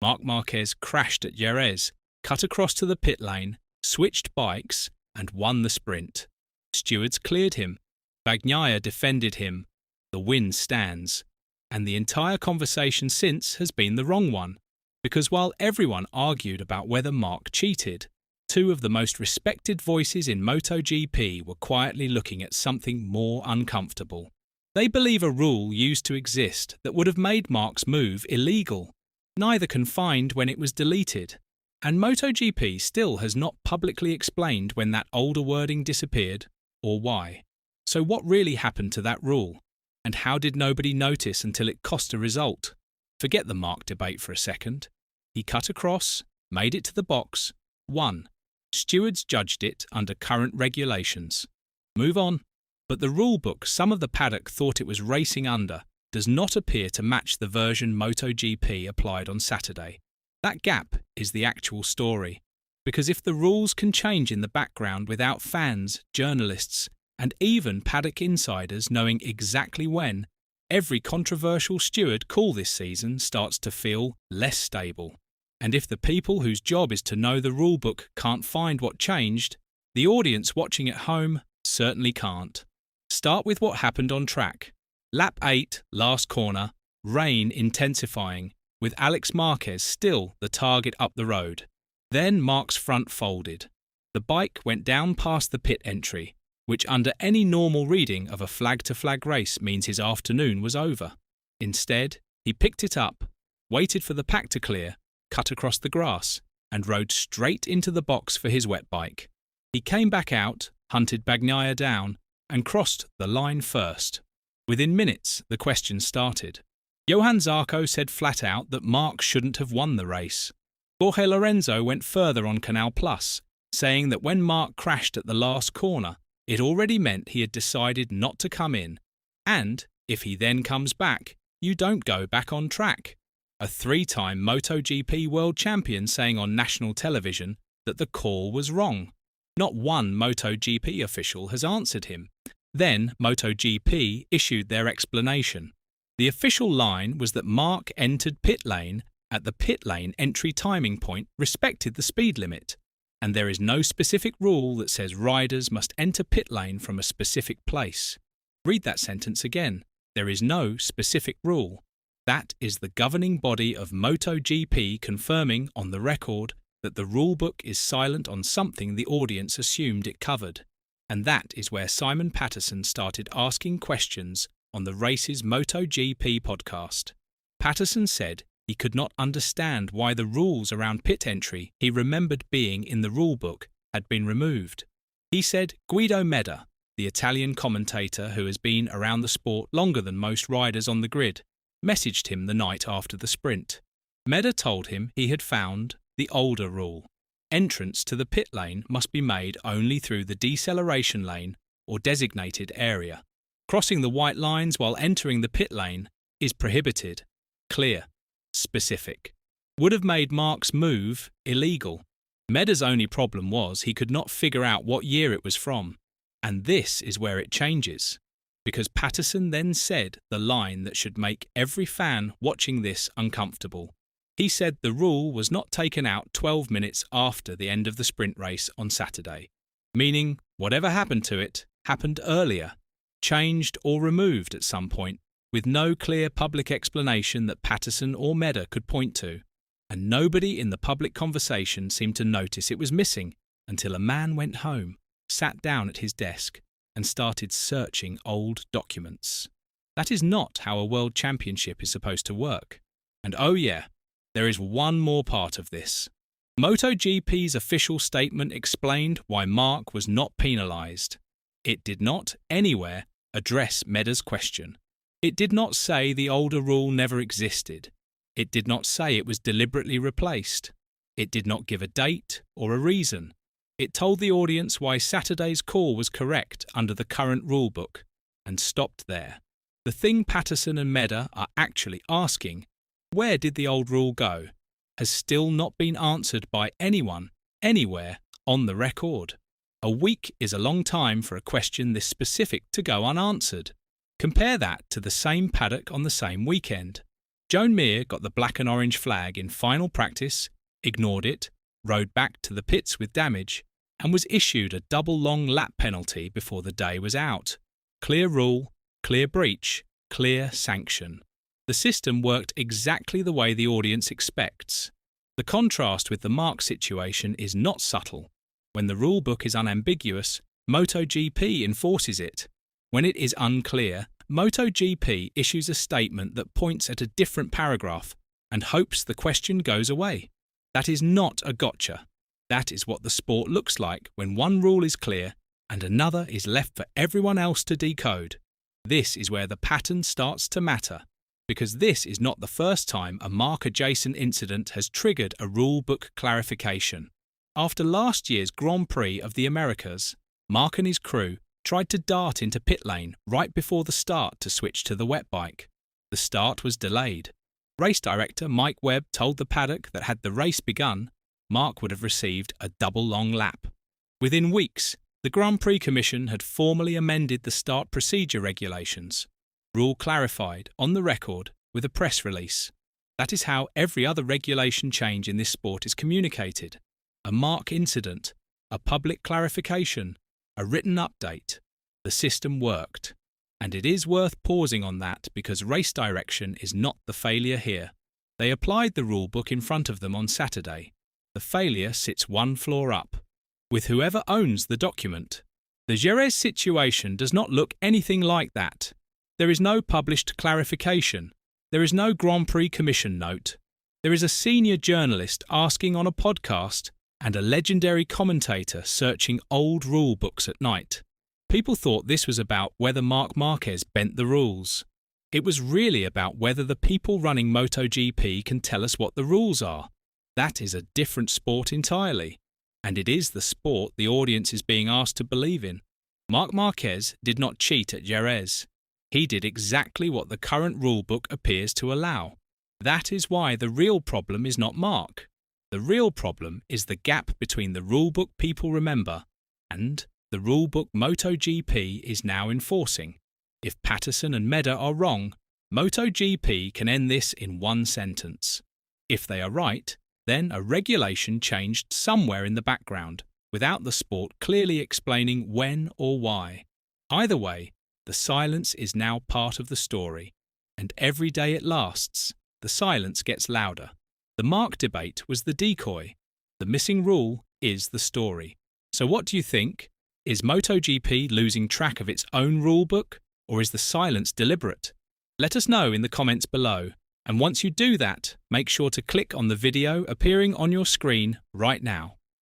Marc Marquez crashed at Jerez, cut across to the pit lane, switched bikes, and won the sprint. Stewards cleared him. Bagnaia defended him. The win stands. And the entire conversation since has been the wrong one, because while everyone argued about whether Marc cheated, two of the most respected voices in MotoGP were quietly looking at something more uncomfortable. They believe a rule used to exist that would have made Marc's move illegal. Neither can find when it was deleted. And MotoGP still has not publicly explained when that older wording disappeared or why. So what really happened to that rule? And how did nobody notice until it cost a result? Forget the Marc debate for a second. He cut across, made it to the box, won. Stewards judged it under current regulations. Move on. But the rulebook some of the paddock thought it was racing under does not appear to match the version MotoGP applied on Saturday. That gap is the actual story. Because if the rules can change in the background without fans, journalists, and even paddock insiders knowing exactly when, every controversial steward call this season starts to feel less stable. And if the people whose job is to know the rulebook can't find what changed, the audience watching at home certainly can't. Start with what happened on track. Lap 8, last corner, rain intensifying, with Alex Marquez still the target up the road. Then Marc's front folded. The bike went down past the pit entry, which under any normal reading of a flag-to-flag race means his afternoon was over. Instead, he picked it up, waited for the pack to clear, cut across the grass, and rode straight into the box for his wet bike. He came back out, hunted Bagnaia down, and crossed the line first. Within minutes, the questions started. Johann Zarco said flat out that Marc shouldn't have won the race. Jorge Lorenzo went further on Canal Plus, saying that when Marc crashed at the last corner, it already meant he had decided not to come in, and, if he then comes back, you don't go back on track. A 3-time MotoGP world champion saying on national television that the call was wrong. Not one MotoGP official has answered him. Then MotoGP issued their explanation. The official line was that Marc entered pit lane at the pit lane entry timing point respected the speed limit, and there is no specific rule that says riders must enter pit lane from a specific place. Read that sentence again. There is no specific rule. That is the governing body of MotoGP confirming on the record that the rulebook is silent on something the audience assumed it covered. And that is where Simon Patterson started asking questions on the race's MotoGP podcast. Patterson said he could not understand why the rules around pit entry he remembered being in the rulebook had been removed. He said Guido Meda, the Italian commentator who has been around the sport longer than most riders on the grid, messaged him the night after the sprint. Meda told him he had found the older rule. Entrance to the pit lane must be made only through the deceleration lane or designated area. Crossing the white lines while entering the pit lane is prohibited. Clear. Specific. Would have made Marc's move illegal. Meda's only problem was he could not figure out what year it was from. And this is where it changes. Because Patterson then said the line that should make every fan watching this uncomfortable. He said the rule was not taken out 12 minutes after the end of the sprint race on Saturday, meaning whatever happened to it happened earlier, changed or removed at some point, with no clear public explanation that Patterson or Meda could point to, and nobody in the public conversation seemed to notice it was missing until a man went home, sat down at his desk, and started searching old documents. That is not how a world championship is supposed to work. And oh yeah, there is one more part of this. MotoGP's official statement explained why Marc was not penalised. It did not, anywhere, address Meda's question. It did not say the older rule never existed. It did not say it was deliberately replaced. It did not give a date or a reason. It told the audience why Saturday's call was correct under the current rulebook, and stopped there. The thing Patterson and Meda are actually asking, where did the old rule go, has still not been answered by anyone, anywhere, on the record. A week is a long time for a question this specific to go unanswered. Compare that to the same paddock on the same weekend. Joan Mir got the black and orange flag in final practice, ignored it, rode back to the pits with damage, and was issued a double long lap penalty before the day was out. Clear rule, clear breach, clear sanction. The system worked exactly the way the audience expects. The contrast with the Marc situation is not subtle. When the rulebook is unambiguous, MotoGP enforces it. When it is unclear, MotoGP issues a statement that points at a different paragraph and hopes the question goes away. That is not a gotcha. That is what the sport looks like when one rule is clear and another is left for everyone else to decode. This is where the pattern starts to matter, because this is not the first time a Marc-adjacent incident has triggered a rulebook clarification. After last year's Grand Prix of the Americas, Marc and his crew tried to dart into pit lane right before the start to switch to the wet bike. The start was delayed. Race director Mike Webb told the paddock that had the race begun, Marc would have received a double long lap. Within weeks, the Grand Prix Commission had formally amended the start procedure regulations. Rule clarified, on the record, with a press release. That is how every other regulation change in this sport is communicated. A Marc incident, a public clarification, a written update. The system worked. And it is worth pausing on that because race direction is not the failure here. They applied the rulebook in front of them on Saturday. The failure sits one floor up, with whoever owns the document. The Jerez situation does not look anything like that. There is no published clarification. There is no Grand Prix Commission note. There is a senior journalist asking on a podcast and a legendary commentator searching old rule books at night. People thought this was about whether Marc Marquez bent the rules. It was really about whether the people running MotoGP can tell us what the rules are. That is a different sport entirely. And it is the sport the audience is being asked to believe in. Marc Marquez did not cheat at Jerez. He did exactly what the current rulebook appears to allow. That is why the real problem is not Marc. The real problem is the gap between the rulebook people remember and the rulebook MotoGP is now enforcing. If Patterson and Meda are wrong, MotoGP can end this in one sentence. If they are right, then a regulation changed somewhere in the background, without the sport clearly explaining when or why. Either way, the silence is now part of the story, and every day it lasts, the silence gets louder. The Marc debate was the decoy. The missing rule is the story. So what do you think? Is MotoGP losing track of its own rulebook, or is the silence deliberate? Let us know in the comments below. And once you do that, make sure to click on the video appearing on your screen right now.